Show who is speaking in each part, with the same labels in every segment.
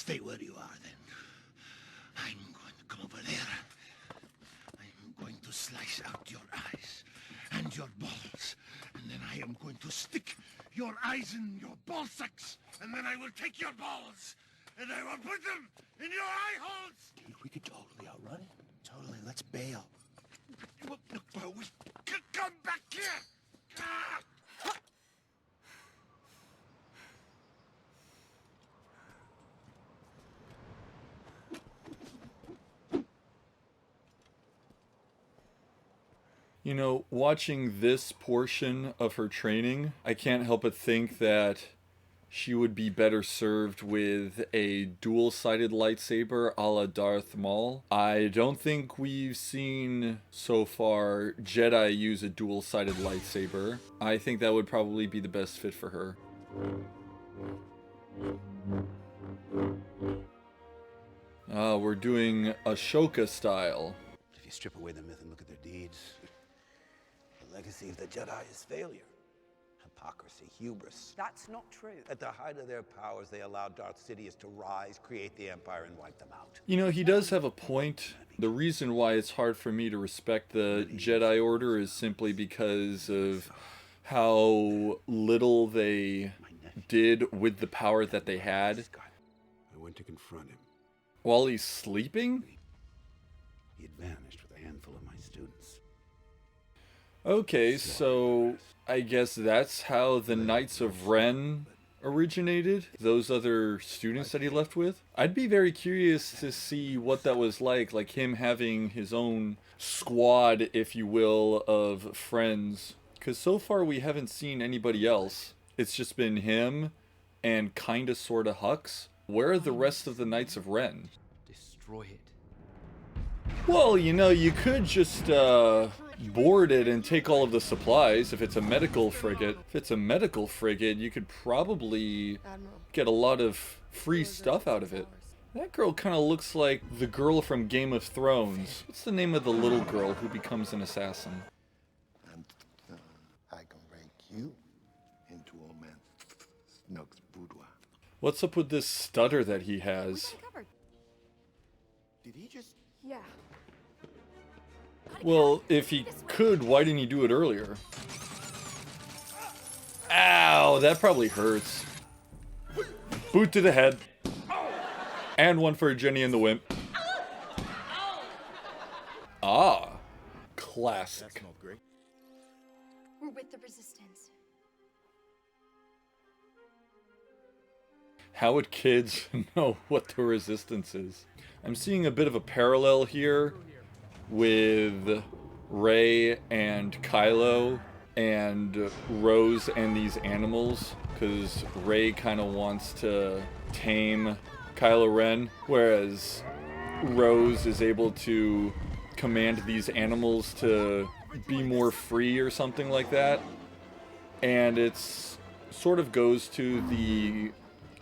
Speaker 1: Stay where you are, then. I'm going to come over there. I'm going to slice out your eyes and your balls. And then I am going to stick your eyes in your ball sacks. And then I will take your balls. And I will put them in your eye holes.
Speaker 2: Dude, we could totally outrun it. Totally, let's bail.
Speaker 1: Come back here! Ah!
Speaker 3: You know, watching this portion of her training, I can't help but think that she would be better served with a dual-sided lightsaber a la Darth Maul. I don't think we've seen so far Jedi use a dual-sided lightsaber. I think that would probably be the best fit for her. We're doing Ashoka style.
Speaker 2: If you strip away the myth and look at their deeds, the legacy of the Jedi is failure. Hypocrisy, hubris.
Speaker 4: That's not true.
Speaker 2: At the height of their powers, they allowed Darth Sidious to rise, create the Empire, and wipe them out.
Speaker 3: You know, he does have a point. The reason why it's hard for me to respect the Jedi Order is simply because of how little they did with the power that they had.
Speaker 2: I went to confront him.
Speaker 3: While he's sleeping?
Speaker 2: He had vanished with a handful of my students.
Speaker 3: Okay, so I guess that's how the Knights of Ren originated? Those other students that he left with? I'd be very curious to see what that was like him having his own squad, if you will, of friends. Because so far we haven't seen anybody else. It's just been him and kinda sorta Hux. Where are the rest of the Knights of Ren?
Speaker 5: Destroy it.
Speaker 3: Well, you know, you could just board it and take all of the supplies if it's a medical frigate. If it's a medical frigate, you could probably get a lot of free stuff out of it. That girl kind of looks like the girl from Game of Thrones. What's the name of the little girl who becomes an assassin?
Speaker 1: And I can break you into old man Snoke's boudoir.
Speaker 3: What's up with this stutter that he has?
Speaker 1: Did he just...
Speaker 4: Yeah.
Speaker 3: Well, if he could, why didn't he do it earlier? Ow, that probably hurts. Boot to the head. And one for Jenny and the Wimp. Ah, classic.
Speaker 1: That smelled great.
Speaker 6: We're with the Resistance.
Speaker 3: How would kids know what the Resistance is? I'm seeing a bit of a parallel here with Rey and Kylo and Rose and these animals, because Rey kind of wants to tame Kylo Ren, whereas Rose is able to command these animals to be more free or something like that. And it's sort of goes to the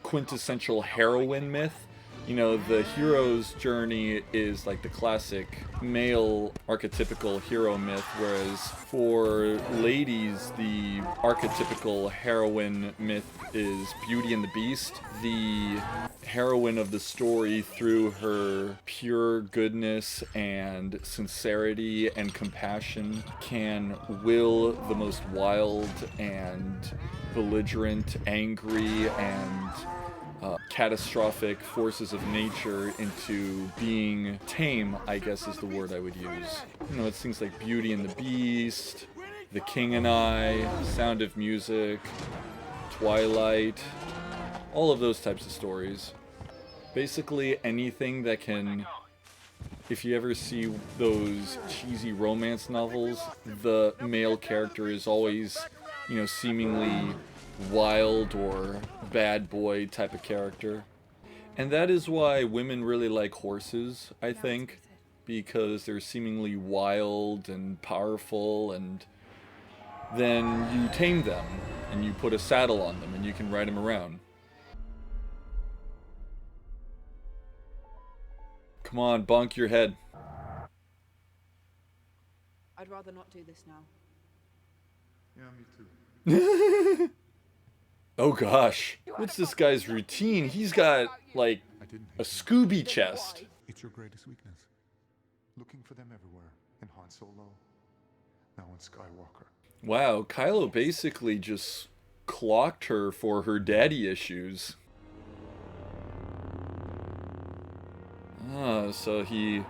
Speaker 3: quintessential heroine myth. You know, the hero's journey is like the classic male archetypical hero myth, whereas for ladies, the archetypical heroine myth is Beauty and the Beast. The heroine of the story, through her pure goodness and sincerity and compassion, can will the most wild and belligerent, angry, and catastrophic forces of nature into being tame, I guess is the word I would use. You know, it's things like Beauty and the Beast, The King and I, Sound of Music, Twilight, all of those types of stories. Basically anything that can, if you ever see those cheesy romance novels, the male character is always, you know, seemingly wild or bad boy type of character. And that is why women really like horses, I think, because they're seemingly wild and powerful, and then you tame them and you put a saddle on them and you can ride them around. Come on, bonk your head.
Speaker 4: I'd rather not do this now.
Speaker 1: Yeah, me too.
Speaker 3: Oh gosh, what's this guy's routine? He's got, like,
Speaker 5: didn't
Speaker 3: a
Speaker 5: hate them.
Speaker 3: Scooby chest.
Speaker 5: It's your greatest weakness. Looking for them everywhere. In Han Solo. Now in Skywalker.
Speaker 3: Wow, Kylo basically just clocked her for her daddy issues. Ah, so he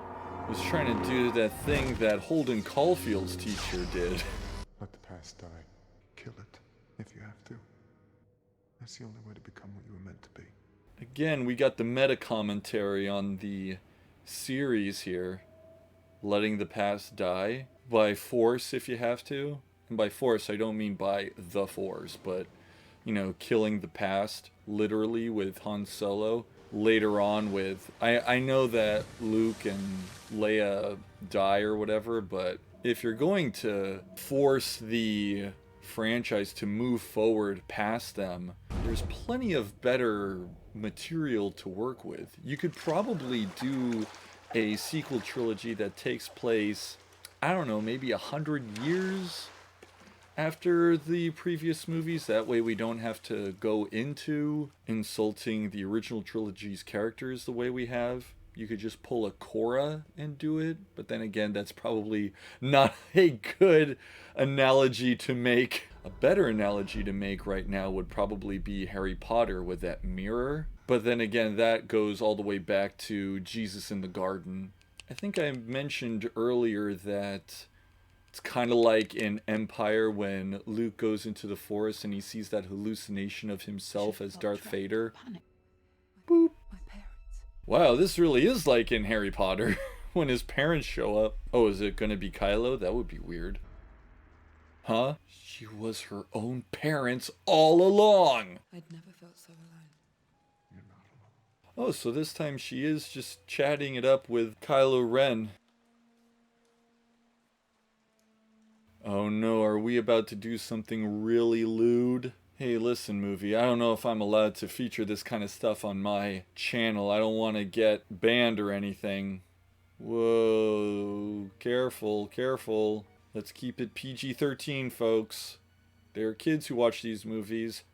Speaker 3: was trying to do that thing that Holden Caulfield's teacher did.
Speaker 5: Let the past die. Kill it, if you have to. That's the only way to become what you were meant to be.
Speaker 3: Again, we got the meta commentary on the series here. Letting the past die. By force, if you have to. And by force, I don't mean by the force, but, you know, killing the past, literally, with Han Solo. Later on with... I know that Luke and Leia die or whatever, but if you're going to force the franchise to move forward past them, there's plenty of better material to work with. You could probably do a sequel trilogy that takes place, I don't know, maybe 100 years after the previous movies. That way we don't have to go into insulting the original trilogy's characters the way we have. You could just pull a Korra and do it, but then again, that's probably not a good analogy to make. A better analogy to make right now would probably be Harry Potter with that mirror. But then again, that goes all the way back to Jesus in the Garden. I think I mentioned earlier that it's kind of like in Empire when Luke goes into the forest and he sees that hallucination of himself as Darth Vader. Boop. Wow, this really is like in Harry Potter when his parents show up. Oh, is it going to be Kylo? That would be weird. Huh? She was her own parents all along.
Speaker 4: I'd never felt so alone.
Speaker 3: Oh, so this time she is just chatting it up with Kylo Ren. Oh no, are we about to do something really lewd? Hey, listen, movie, I don't know if I'm allowed to feature this kind of stuff on my channel. I don't want to get banned or anything. Whoa, careful, careful. Let's keep it PG-13, folks. There are kids who watch these movies.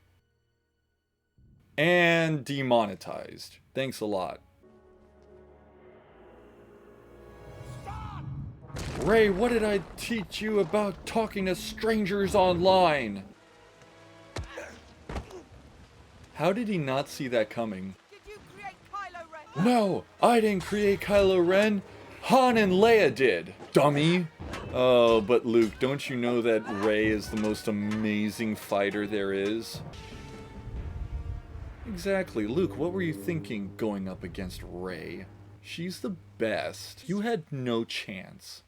Speaker 3: And demonetized. Thanks a lot. Stop! Ray, what did I teach you about talking to strangers online? How did he not see that coming?
Speaker 4: Did you create Kylo Ren?
Speaker 3: No, I didn't create Kylo Ren. Han and Leia did, dummy. Oh, but Luke, don't you know that Rey is the most amazing fighter there is? Exactly, Luke, what were you thinking going up against Rey? She's the best. You had no chance.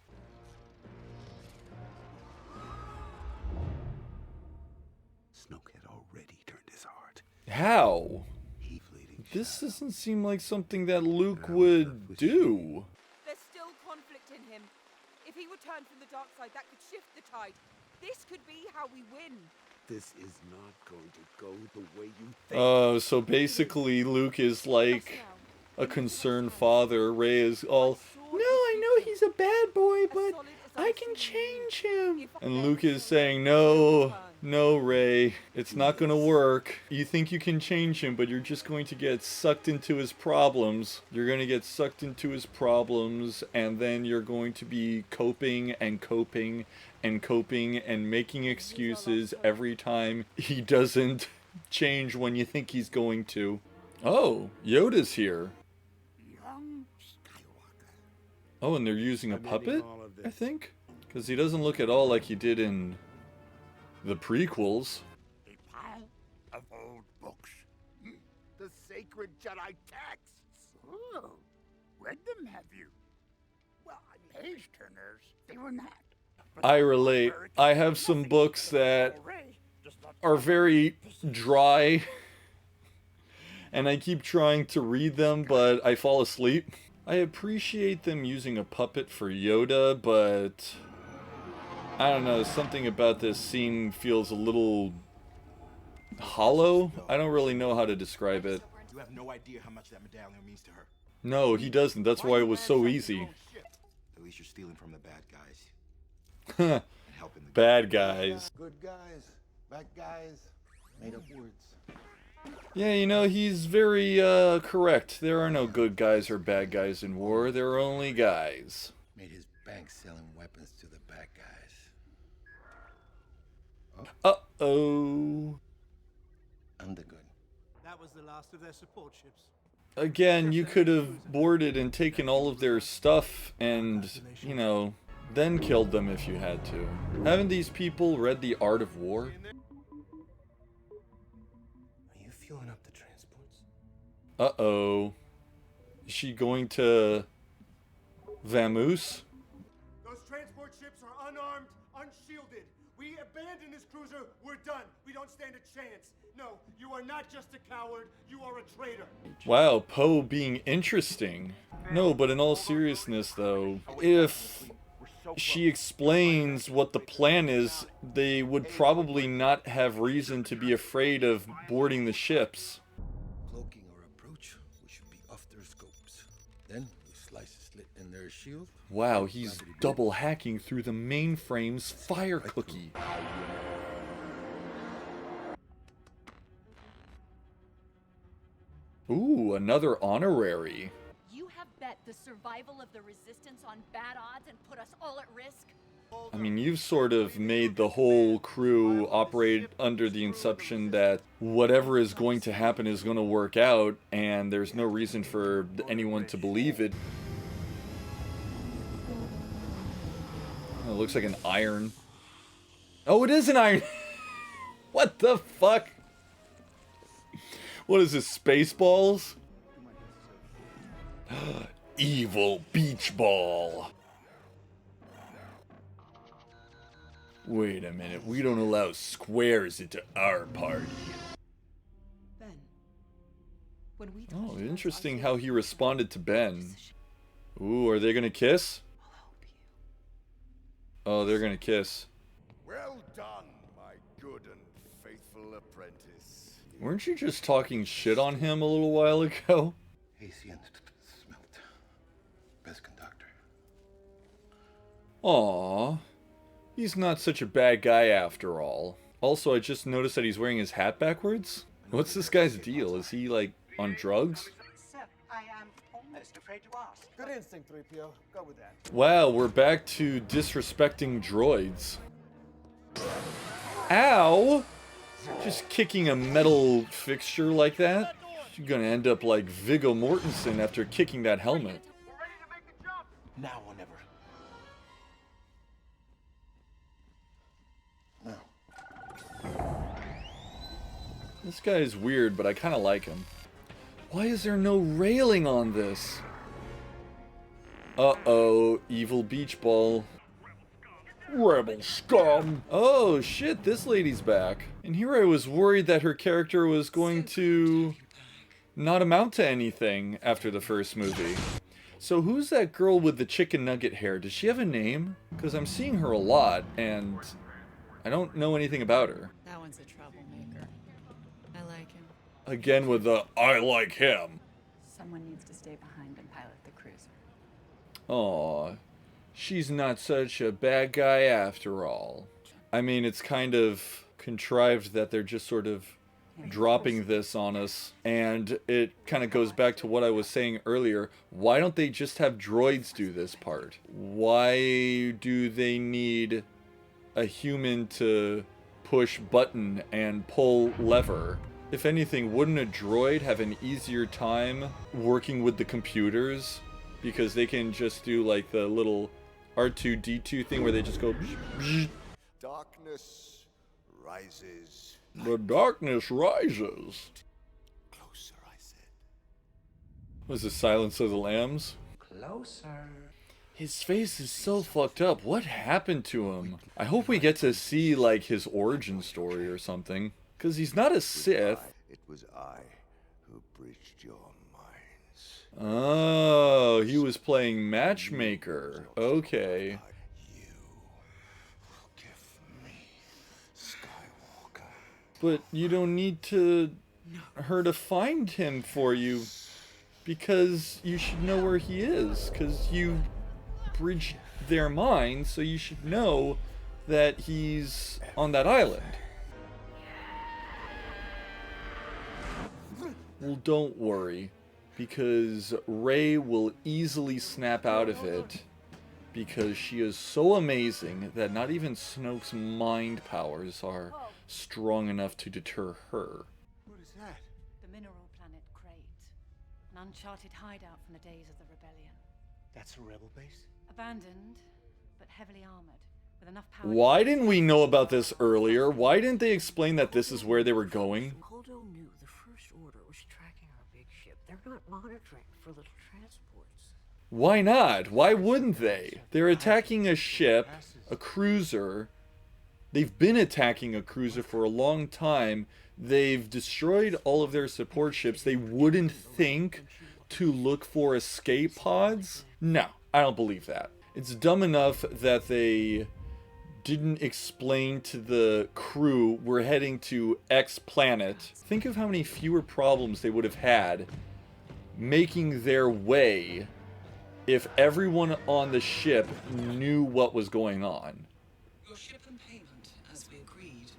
Speaker 2: Snoke had already turned his heart.
Speaker 3: How?
Speaker 2: He fleeting
Speaker 3: This
Speaker 2: shadow.
Speaker 3: doesn't seem like something that Luke would do.
Speaker 4: There's still conflict in him. If he returned from the dark side, that could shift the tide. This could be how we win.
Speaker 2: This is not going to go the way you think.
Speaker 3: Oh, so basically Luke is like a concerned father. Rey is all, no, I know he's a bad boy, but I can change him. And Luke is saying, no, Rey, it's not gonna work. You think you can change him, but you're just going to get sucked into his problems. You're gonna get sucked into his problems, and then you're going to be coping and coping and coping and making excuses every time he doesn't change when you think he's going to. Oh, Yoda's here.
Speaker 1: Young Skywalker.
Speaker 3: Oh, and they're using a
Speaker 2: I'm ending
Speaker 3: puppet,
Speaker 2: all of
Speaker 3: I
Speaker 2: this.
Speaker 3: think? Because he doesn't look at all like he did in the prequels.
Speaker 1: A pile of old books. The sacred Jedi texts. Oh, read them, have you? Well, page turners, they were not. But
Speaker 3: I
Speaker 1: they were
Speaker 3: relate.
Speaker 1: very
Speaker 3: I have some
Speaker 1: nothing
Speaker 3: books
Speaker 1: to
Speaker 3: that
Speaker 1: Rey, just not
Speaker 3: are very dry, and I keep trying to read them, but I fall asleep. I appreciate them using a puppet for Yoda, but I don't know, something about this scene feels a little hollow. I don't really know how to describe it.
Speaker 7: You have no idea how much that medallion means to her.
Speaker 3: No, he doesn't. That's why it was so easy.
Speaker 7: At least you're stealing from the bad guys.
Speaker 3: Huh.
Speaker 7: And helping the
Speaker 3: Bad guys.
Speaker 2: Good guys, bad guys, made up words.
Speaker 3: Yeah, you know, he's very, correct. There are no good guys or bad guys in war. There are only guys.
Speaker 1: Made his bank selling weapons to the bad guys.
Speaker 3: Uh-oh.
Speaker 1: I'm the good.
Speaker 8: That was the last of their support ships.
Speaker 3: Again, you could have boarded and taken all of their stuff and, you know, then killed them if you had to. Haven't these people read The Art of War?
Speaker 2: Are you fueling up the transports?
Speaker 3: Uh-oh. Is she going to Vamoose?
Speaker 8: Those transport ships are unarmed, unshielded. We abandon this cruiser, we're done. We don't stand a chance. No, you are not just a coward, you are a traitor.
Speaker 3: Wow, Poe being interesting. No, but in all seriousness though, if she explains what the plan is, they would probably not have reason to be afraid of boarding the ships.
Speaker 1: Cloaking our approach, we should be off their scopes. Then we slice a slit in their shield.
Speaker 3: Wow, he's double hacking through the mainframe's fire cookie. Ooh, another honorary.
Speaker 9: You have bet the survival of the Resistance on bad odds and put us all at risk?
Speaker 3: I mean, you've sort of made the whole crew operate under the inception that whatever is going to happen is going to work out, and there's no reason for anyone to believe it. Oh, it looks like an iron. Oh, it is an iron! What the fuck? What is this, Spaceballs? Evil beach ball. Wait a minute, we don't allow squares into our party.
Speaker 4: Ben, when we
Speaker 3: Oh, interesting how he responded to Ben. Ooh, are they gonna kiss? Oh, they're gonna kiss.
Speaker 10: Well done, my good and faithful apprentice.
Speaker 3: Weren't you just talking shit on him a little while ago?
Speaker 1: AC and smelt. Best conductor.
Speaker 3: Aww. He's not such a bad guy after all. Also, I just noticed that he's wearing his hat backwards. What's this guy's deal? Is he, like, on drugs?
Speaker 11: Sir, I am almost afraid to ask.
Speaker 8: Good instinct, 3PO. Go with that.
Speaker 3: Wow, we're back to disrespecting droids. Ow! Just kicking a metal fixture like that? You're gonna end up like Viggo Mortensen after kicking that helmet.
Speaker 8: We're ready to make the jump!
Speaker 2: Now or never.
Speaker 3: This guy is weird, but I kind of like him. Why is there no railing on this? Uh-oh, evil beach ball. Rebel scum! Oh shit, this lady's back. And here I was worried that her character was going to not amount to anything after the first movie. So who's that girl with the chicken nugget hair? Does she have a name? Because I'm seeing her a lot, and I don't know anything about her.
Speaker 12: That one's a troublemaker. I like him.
Speaker 3: Again with the, I like him.
Speaker 12: Someone needs to stay behind and pilot the cruiser.
Speaker 3: Aw, she's not such a bad guy after all. I mean, it's kind of contrived that they're just sort of dropping this on us, and it kind of goes back to what I was saying earlier. Why don't they just have droids do this part? Why do they need a human to push button and pull lever? If anything, wouldn't a droid have an easier time working with the computers? Because they can just do like the little R2-D2 thing where they just go
Speaker 10: Darkness rises.
Speaker 3: The darkness rises.
Speaker 10: Closer, I said.
Speaker 3: Was it Silence of the Lambs?
Speaker 11: Closer.
Speaker 3: His face is so fucked up. What happened to him? I hope we get to see like his origin story or something. Because he's not a Sith.
Speaker 10: It was I who bridged your minds.
Speaker 3: Oh, he was playing matchmaker. Okay.
Speaker 10: You will give me Skywalker.
Speaker 3: But you don't need her to find him for you. Because you should know where he is. Because you bridged their minds, so you should know that he's on that island. Well, don't worry, because Rey will easily snap out of it, because she is so amazing that not even Snoke's mind powers are strong enough to deter her.
Speaker 8: What is that?
Speaker 9: The mineral planet Crate. An uncharted hideout from the days of the rebellion.
Speaker 8: That's a rebel base?
Speaker 9: Abandoned, but heavily armored, with enough power.
Speaker 3: Why didn't we know about this earlier? Why didn't they explain that this is where they were going?
Speaker 11: Holdo knew the First Order was tracking our big ship. They're not monitoring for little transports.
Speaker 3: Why not? Why wouldn't they? They're attacking a ship, a cruiser. They've been attacking a cruiser for a long time. They've destroyed all of their support ships. They wouldn't think to look for escape pods? No, I don't believe that. It's dumb enough that they didn't explain to the crew we're heading to X planet. Think of how many fewer problems they would have had making their way if everyone on the ship knew what was going on.
Speaker 11: Your ship and payment, as we agreed.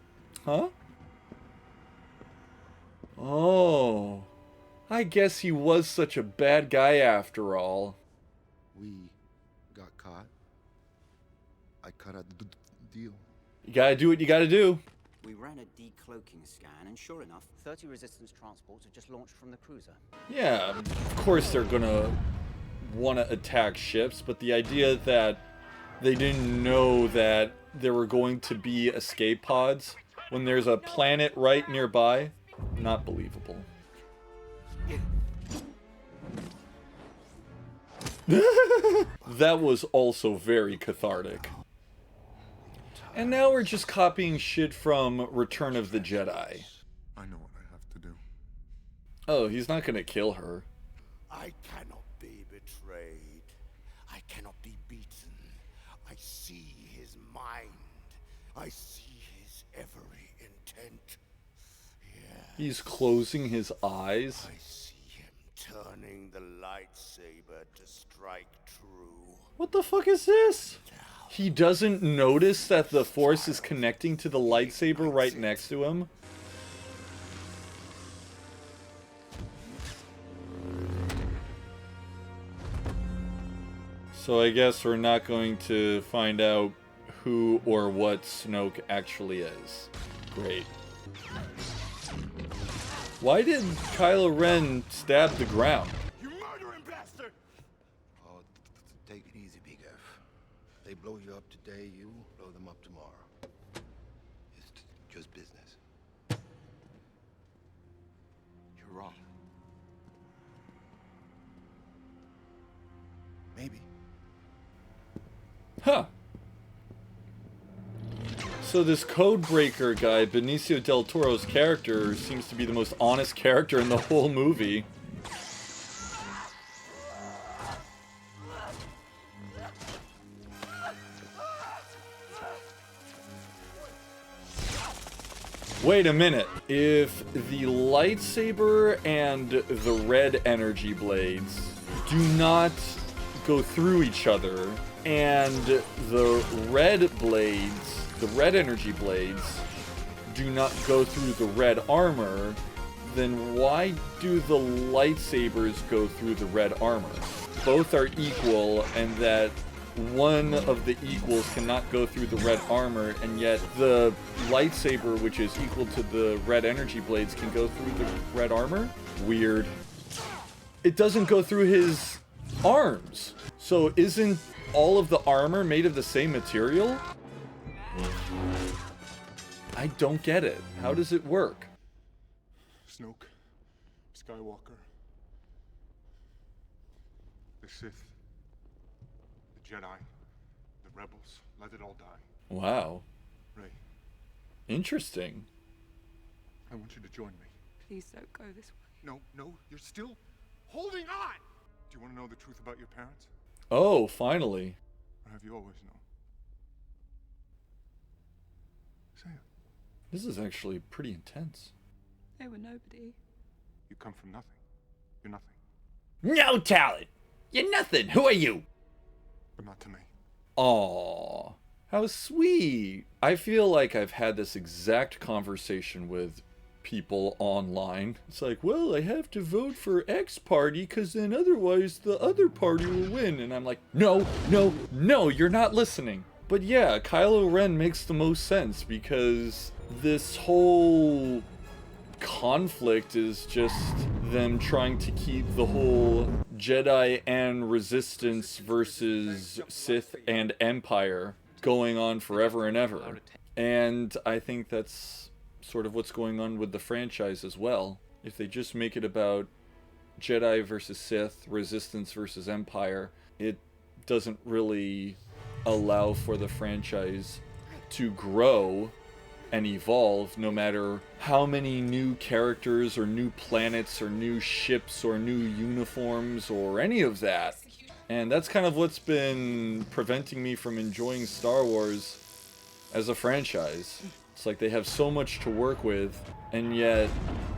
Speaker 3: Huh? Oh. I guess he was such a bad guy after all.
Speaker 7: We got caught. I cut out the deal.
Speaker 3: You gotta do what you gotta do.
Speaker 13: We ran a decloaking scan, and sure enough, 30 resistance transports had just launched from the cruiser.
Speaker 3: Yeah, of course they're gonna want to attack ships, but the idea that they didn't know that there were going to be escape pods when there's a planet right nearby, not believable. That was also very cathartic. And now we're just copying shit from Return of the Jedi.
Speaker 5: I know what I have to do.
Speaker 3: Oh, he's not gonna kill her.
Speaker 10: I cannot be betrayed. I cannot be beaten. I see his mind. I see his every intent. Yes.
Speaker 3: He's closing his eyes.
Speaker 10: I see him turning the lightsaber to strike true.
Speaker 3: What the fuck is this? He doesn't notice that the Force is connecting to the lightsaber right next to him? So I guess we're not going to find out who or what Snoke actually is. Great. Why did Kylo Ren stab the ground?
Speaker 10: You murdering bastard!
Speaker 7: Oh, take it easy, Big F. They blow you up today, you blow them up tomorrow. It's just business.
Speaker 13: You're wrong.
Speaker 7: Maybe.
Speaker 3: Huh. So this Codebreaker guy, Benicio del Toro's character, seems to be the most honest character in the whole movie. Wait a minute. If the lightsaber and the red energy blades do not go through each other, and the red blades, the red energy blades, do not go through the red armor, then why do the lightsabers go through the red armor? Both are equal, and that one of the equals cannot go through the red armor, and yet the lightsaber, which is equal to the red energy blades, can go through the red armor? Weird. It doesn't go through his arms. So isn't all of the armor made of the same material? I don't get it. How does it work?
Speaker 5: Snoke, Skywalker, the Sith, the Jedi, the Rebels, let it all die.
Speaker 3: Wow.
Speaker 5: Rey,
Speaker 3: Interesting.
Speaker 5: I want you to join me.
Speaker 4: Please don't go this way.
Speaker 5: No, no, you're still holding on! Do you want to know the truth about your parents?
Speaker 3: Oh, finally.
Speaker 5: Or have you always known? Say it.
Speaker 3: This is actually pretty intense.
Speaker 4: They were nobody.
Speaker 5: You come from nothing. You're nothing.
Speaker 3: No talent! You're nothing! Who are you?
Speaker 5: But not to me.
Speaker 3: Aww. How sweet. I feel like I've had this exact conversation with people online. It's like, well, I have to vote for X party because then otherwise the other party will win. And I'm like, no, no, no, you're not listening. But yeah, Kylo Ren makes the most sense because this whole conflict is just them trying to keep the whole Jedi and Resistance versus Sith and Empire going on forever and ever. And I think that's sort of what's going on with the franchise as well. If they just make it about Jedi versus Sith, Resistance versus Empire, it doesn't really allow for the franchise to grow and evolve, no matter how many new characters or new planets or new ships or new uniforms or any of that. And that's kind of what's been preventing me from enjoying Star Wars as a franchise. It's like they have so much to work with, and yet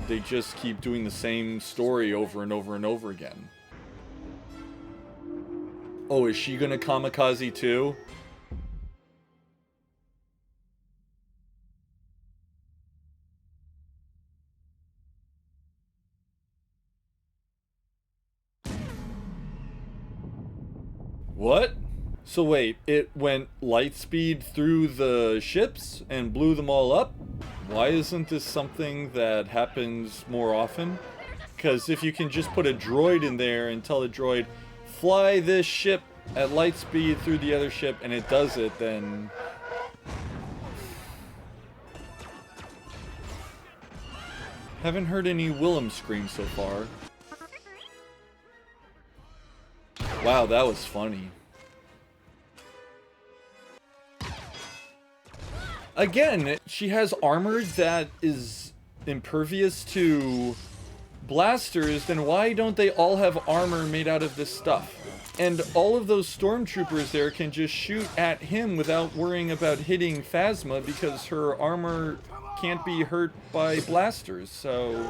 Speaker 3: they just keep doing the same story over and over and over again. Oh, is she gonna kamikaze too? What? So wait, it went light speed through the ships and blew them all up? Why isn't this something that happens more often? Because if you can just put a droid in there and tell the droid, fly this ship at light speed through the other ship, and it does it, then... Haven't heard any Willem screams so far. Wow, that was funny. Again, she has armor that is impervious to blasters, then why don't they all have armor made out of this stuff? And all of those stormtroopers there can just shoot at him without worrying about hitting Phasma because her armor can't be hurt by blasters, so...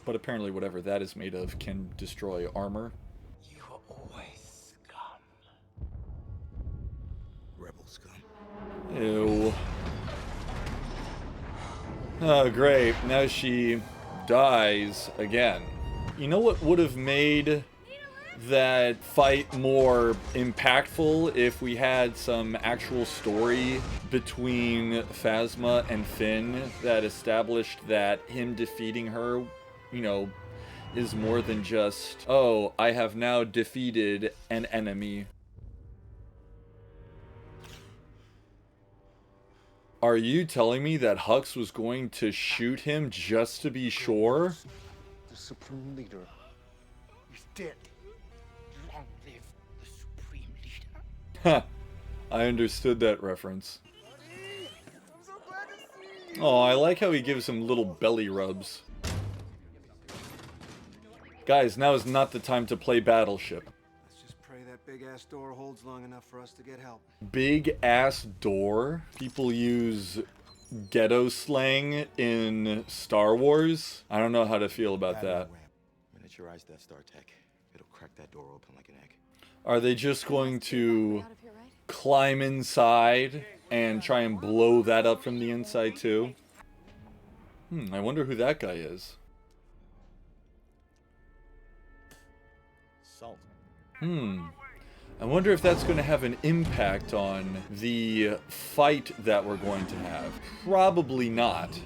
Speaker 3: But apparently whatever that is made of can destroy armor.
Speaker 10: You are always scum. Rebel scum.
Speaker 3: Ew. Oh, great. Now she dies again. You know what would have made that fight more impactful if we had some actual story between Phasma and Finn that established that him defeating her, you know, is more than just, oh, I have now defeated an enemy. Are you telling me that Hux was going to shoot him just to be sure?
Speaker 7: The Supreme Leader is dead. Long live the Supreme Leader.
Speaker 3: Ha! I understood that reference. Oh, I like how he gives him little belly rubs. Guys, now is not the time to play Battleship.
Speaker 8: Let's just pray that big-ass door holds long enough for us to get help.
Speaker 3: Big-ass door? People use ghetto slang in Star Wars? I don't know how to feel about that.
Speaker 7: Miniaturized Death Star tech. It'll crack that door open like an egg.
Speaker 3: Are they just going to climb inside and try and blow that up from the inside too? I wonder who that guy is.
Speaker 7: Salt.
Speaker 3: I wonder if that's going to have an impact on the fight that we're going to have. Probably not.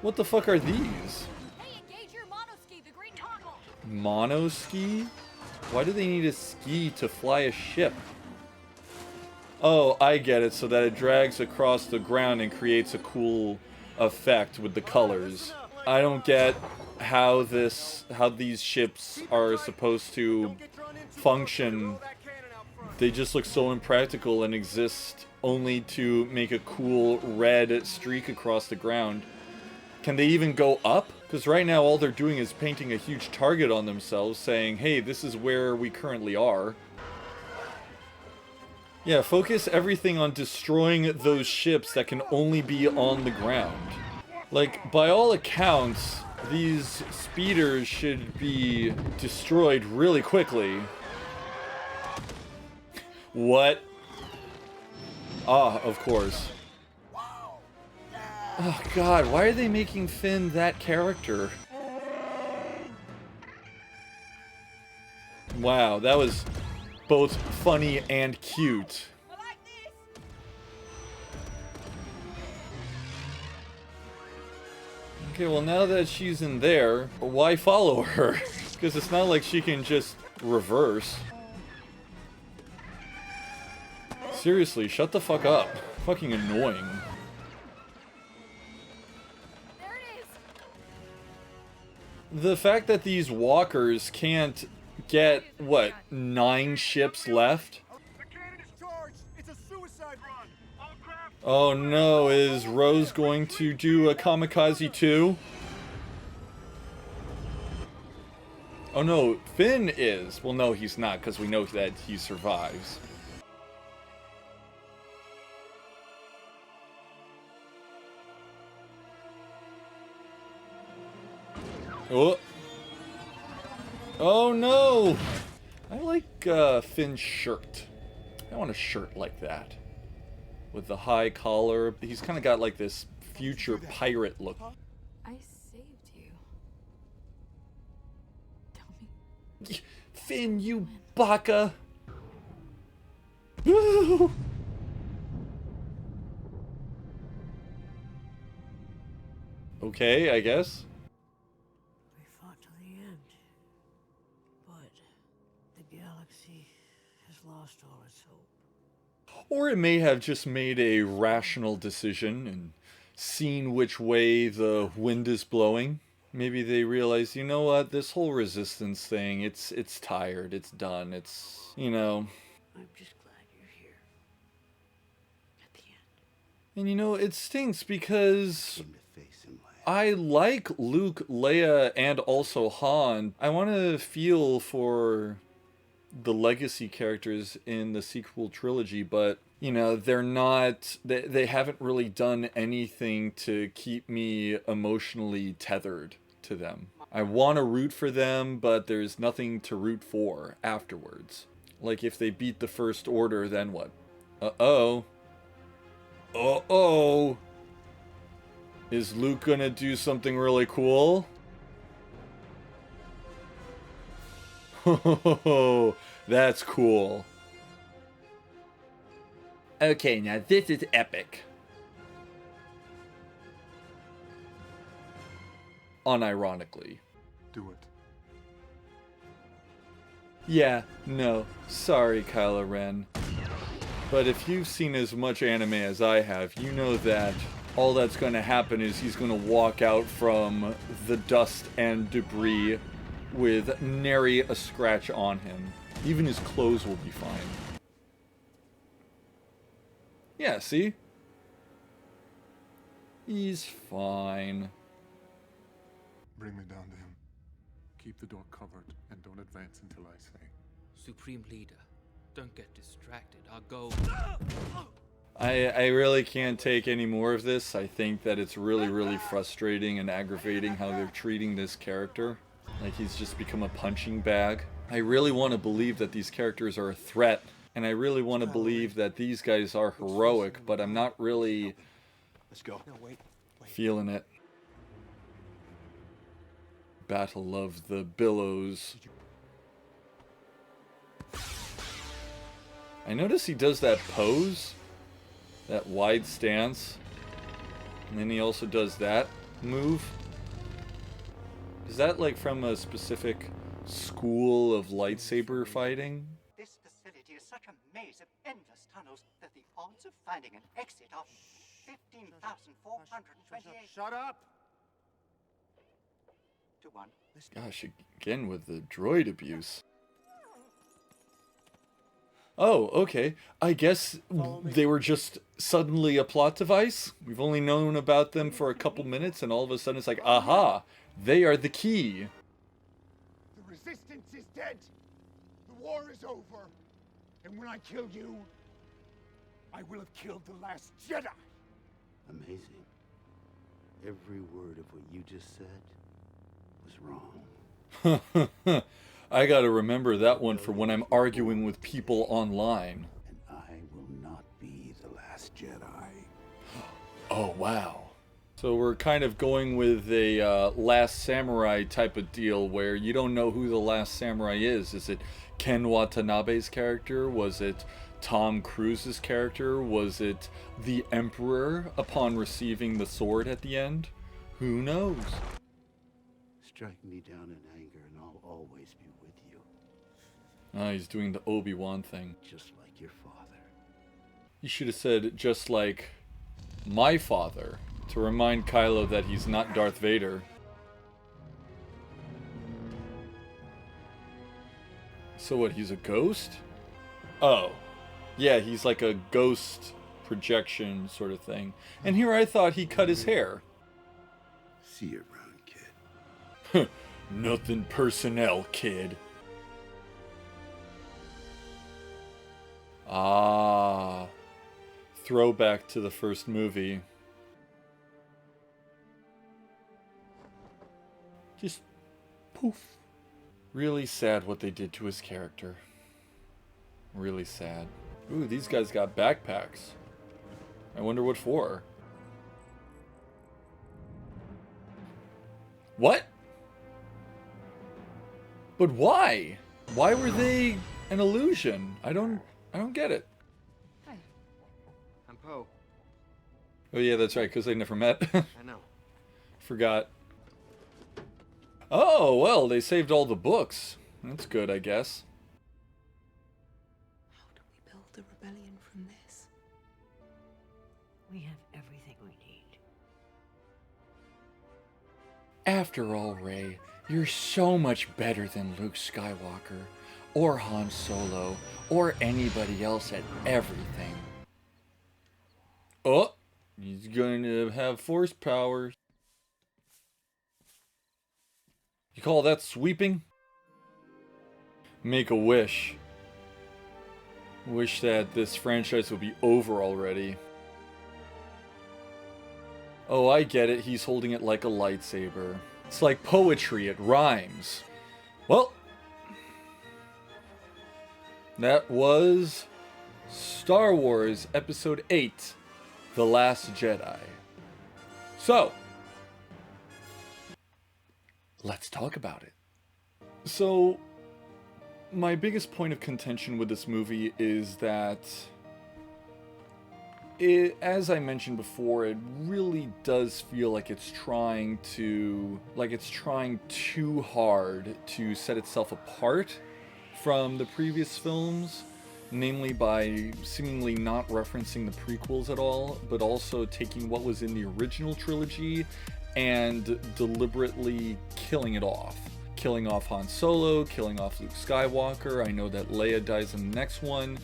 Speaker 3: What the fuck are these?
Speaker 9: Hey, engage your monoski, the green toggle.
Speaker 3: Monoski? Why do they need a ski to fly a ship? Oh, I get it, so that it drags across the ground and creates a cool effect with the colors. I don't get how these ships are supposed to function. They just look so impractical and exist only to make a cool red streak across the ground. Can they even go up? Because right now all they're doing is painting a huge target on themselves saying, hey, this is where we currently are. Yeah, focus everything on destroying those ships that can only be on the ground. Like, by all accounts, these speeders should be destroyed really quickly. What? Ah, of course. Oh god, why are they making Finn that character? Wow, that was both funny and cute. Okay, well now that she's in there, why follow her? Because it's not like she can just reverse. Seriously, shut the fuck up. Fucking annoying.
Speaker 4: There it is.
Speaker 3: The fact that these walkers can't get, what, 9 ships left?
Speaker 8: The cannon is charged. It's a suicide run. All craft.
Speaker 3: Oh no, is Rose going to do a kamikaze too? Oh no, Finn is. Well, no, he's not, because we know that he survives. Oh. Oh no! I like Finn's shirt. I want a shirt like that. With the high collar. He's kind of got like this future pirate look.
Speaker 12: I saved you. Tell me.
Speaker 3: Finn, you baka! Woo! Okay, I guess.
Speaker 11: We fought to the end. But the galaxy has lost all its hope.
Speaker 3: Or it may have just made a rational decision and seen which way the wind is blowing. Maybe they realize, you know what, this whole resistance thing, it's tired, it's done, it's, you know.
Speaker 11: I'm just glad you're here. At the end.
Speaker 3: And you know, it stinks because I like Luke, Leia, and also Han. I want to feel for the legacy characters in the sequel trilogy, but you know, they're not, they haven't really done anything to keep me emotionally tethered to them. I want to root for them, but there's nothing to root for afterwards. Like if they beat the First Order, then what? Uh-oh. Uh-oh. Is Luke gonna do something really cool? Oh, that's cool. Okay, now this is epic. Unironically.
Speaker 5: Do it.
Speaker 3: Yeah, no, sorry Kylo Ren. But if you've seen as much anime as I have, you know that all that's going to happen is he's going to walk out from the dust and debris with nary a scratch on him. Even his clothes will be fine. Yeah, see? He's fine.
Speaker 5: Bring me down to him. Keep the door covered and don't advance until I say.
Speaker 14: Supreme Leader, don't get distracted. I'll go.
Speaker 3: I really can't take any more of this. I think that it's really frustrating and aggravating how they're treating this character. Like he's just become a punching bag. I really want to believe that these characters are a threat. And I really want to believe that these guys are heroic, but I'm not really feeling it. Battle of the Billows. I notice he does that pose, that wide stance, and then he also does that move. Is that like from a specific school of lightsaber fighting?
Speaker 15: This facility is such a maze of endless tunnels that the odds of finding an exit are 15,428.
Speaker 8: Shut up!
Speaker 15: To 1.
Speaker 3: Gosh, again with the droid abuse. Oh, okay. I guess they were just suddenly a plot device. We've only known about them for a couple minutes, and all of a sudden it's like, aha, they are the key.
Speaker 8: The Resistance is dead. The war is over. And when I kill you, I will have killed the last Jedi.
Speaker 2: Amazing. Every word of what you just said was wrong.
Speaker 3: I gotta remember that one for when I'm arguing with people online.
Speaker 10: last Jedi.
Speaker 3: Oh, wow. So we're kind of going with a Last Samurai type of deal where you don't know who the Last Samurai is. Is it Ken Watanabe's character? Was it Tom Cruise's character? Was it the Emperor upon receiving the sword at the end? Who knows?
Speaker 10: Strike me down in anger and I'll always be with you.
Speaker 3: Ah, he's doing the Obi-Wan thing.
Speaker 10: Just like your father.
Speaker 3: You should have said, just like my father, to remind Kylo that he's not Darth Vader. So what, he's a ghost? Oh. Yeah, he's like a ghost projection sort of thing. And here I thought he cut his hair.
Speaker 10: See you around, kid.
Speaker 3: Nothing personnel, kid. Ah. Throwback to the first movie. Just poof. Really sad what they did to his character. Really sad. Ooh, these guys got backpacks. I wonder what for. What? But why? Why were they an illusion? I don't get it.
Speaker 16: Hi. I'm Poe.
Speaker 3: Oh yeah, that's right, because they never met.
Speaker 16: I know.
Speaker 3: Forgot. Oh, well, they saved all the books. That's good, I guess.
Speaker 12: How do we build a rebellion from this?
Speaker 11: We have everything we need.
Speaker 3: After all, Rey, you're so much better than Luke Skywalker, or Han Solo, or anybody else at everything. Oh, he's going to have force powers. You call that sweeping? Make a wish. Wish that this franchise would be over already. Oh, I get it. He's holding it like a lightsaber. It's like poetry. It rhymes. Well, that was Star Wars Episode 8, The Last Jedi. So, let's talk about it. So, my biggest point of contention with this movie is that as I mentioned before, it really does feel like it's trying too hard to set itself apart from the previous films, namely by seemingly not referencing the prequels at all, but also taking what was in the original trilogy and deliberately killing it off. Killing off Han Solo, killing off Luke Skywalker. I know that Leia dies in the next one.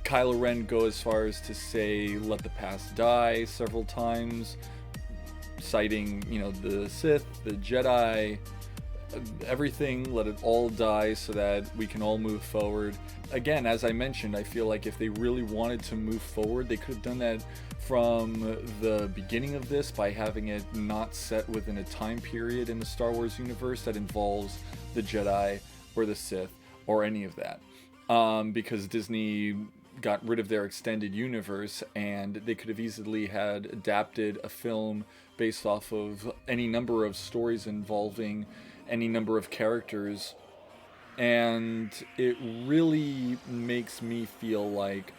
Speaker 3: Kylo Ren go as far as to say, let the past die several times, citing, the Sith, the Jedi, everything, let it all die so that we can all move forward. Again, as I mentioned, I feel like if they really wanted to move forward, they could have done that from the beginning of this by having it not set within a time period in the Star Wars universe that involves the Jedi or the Sith or any of that. Because Disney got rid of their extended universe and they could have easily had adapted a film based off of any number of stories involving any number of characters, and it really makes me feel like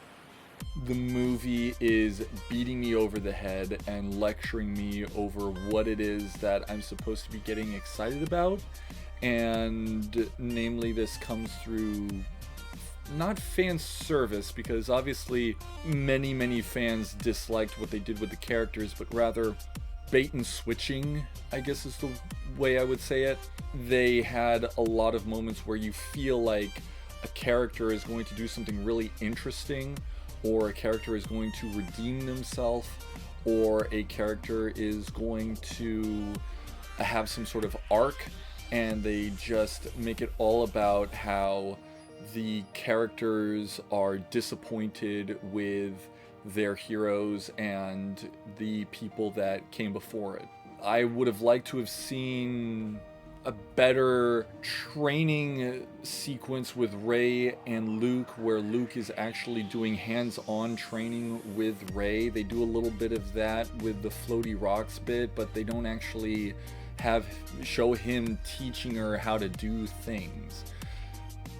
Speaker 3: the movie is beating me over the head and lecturing me over what it is that I'm supposed to be getting excited about, and namely this comes through not fan service, because obviously many fans disliked what they did with the characters, but rather bait and switching, I guess is the way I would say it. They had a lot of moments where you feel like a character is going to do something really interesting, or a character is going to redeem themselves, or a character is going to have some sort of arc, and they just make it all about how the characters are disappointed with their heroes and the people that came before it. I would have liked to have seen a better training sequence with Rey and Luke, where Luke is actually doing hands-on training with Rey. They do a little bit of that with the floaty rocks bit, but they don't actually show him teaching her how to do things.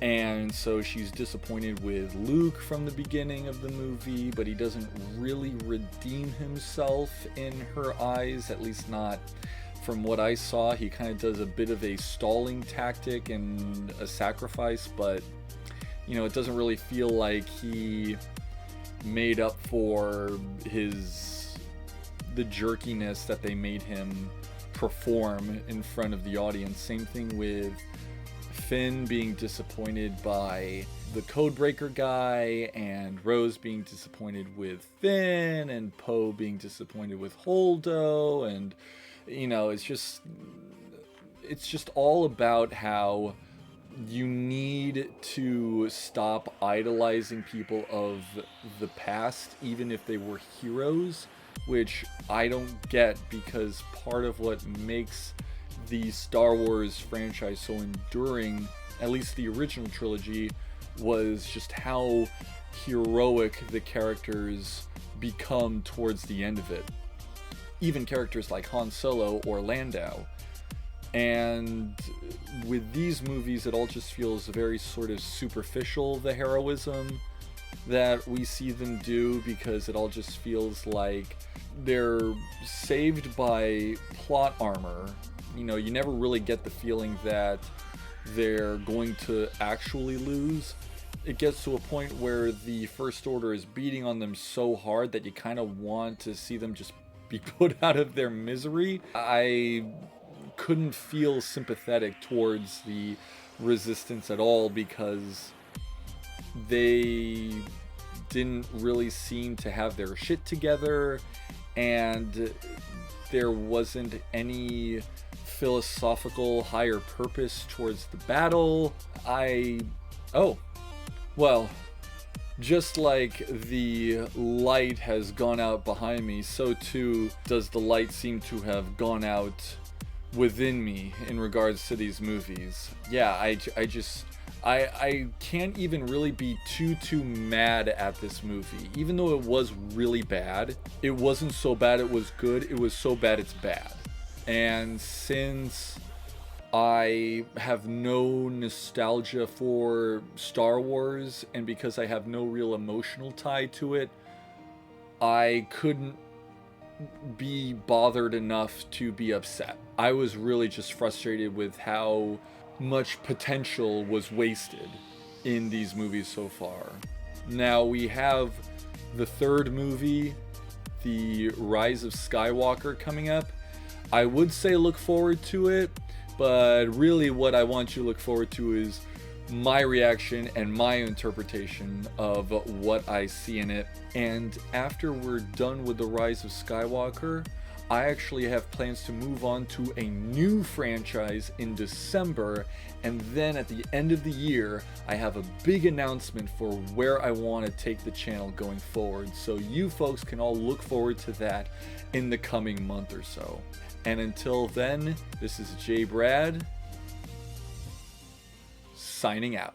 Speaker 3: And so she's disappointed with Luke from the beginning of the movie, but he doesn't really redeem himself in her eyes, at least not from what I saw. He kind of does a bit of a stalling tactic and a sacrifice, but you know, it doesn't really feel like he made up for the jerkiness that they made him perform in front of the audience. Same thing with Finn being disappointed by the Codebreaker guy, and Rose being disappointed with Finn, and Poe being disappointed with Holdo, and you know, it's just all about how you need to stop idolizing people of the past, even if they were heroes, which I don't get, because part of what makes the Star Wars franchise so enduring, at least the original trilogy, was just how heroic the characters become towards the end of it. Even characters like Han Solo or Lando. And with these movies, it all just feels very sort of superficial, the heroism that we see them do, because it all just feels like they're saved by plot armor. You know, you never really get the feeling that they're going to actually lose. It gets to a point where the First Order is beating on them so hard that you kind of want to see them just be put out of their misery. I couldn't feel sympathetic towards the Resistance at all, because they didn't really seem to have their shit together, and there wasn't any philosophical higher purpose towards the battle. Well, just like the light has gone out behind me, so too does the light seem to have gone out within me in regards to these movies. Yeah, I can't even really be too mad at this movie. Even though it was really bad, it wasn't so bad it was good, it was so bad it's bad. And since I have no nostalgia for Star Wars, and because I have no real emotional tie to it, I couldn't be bothered enough to be upset. I was really just frustrated with how much potential was wasted in these movies so far. Now we have the third movie, The Rise of Skywalker, coming up. I would say look forward to it, but really what I want you to look forward to is my reaction and my interpretation of what I see in it. And after we're done with The Rise of Skywalker, I actually have plans to move on to a new franchise in December, and then at the end of the year, I have a big announcement for where I want to take the channel going forward. So you folks can all look forward to that in the coming month or so. And until then, this is J. Brad, signing out.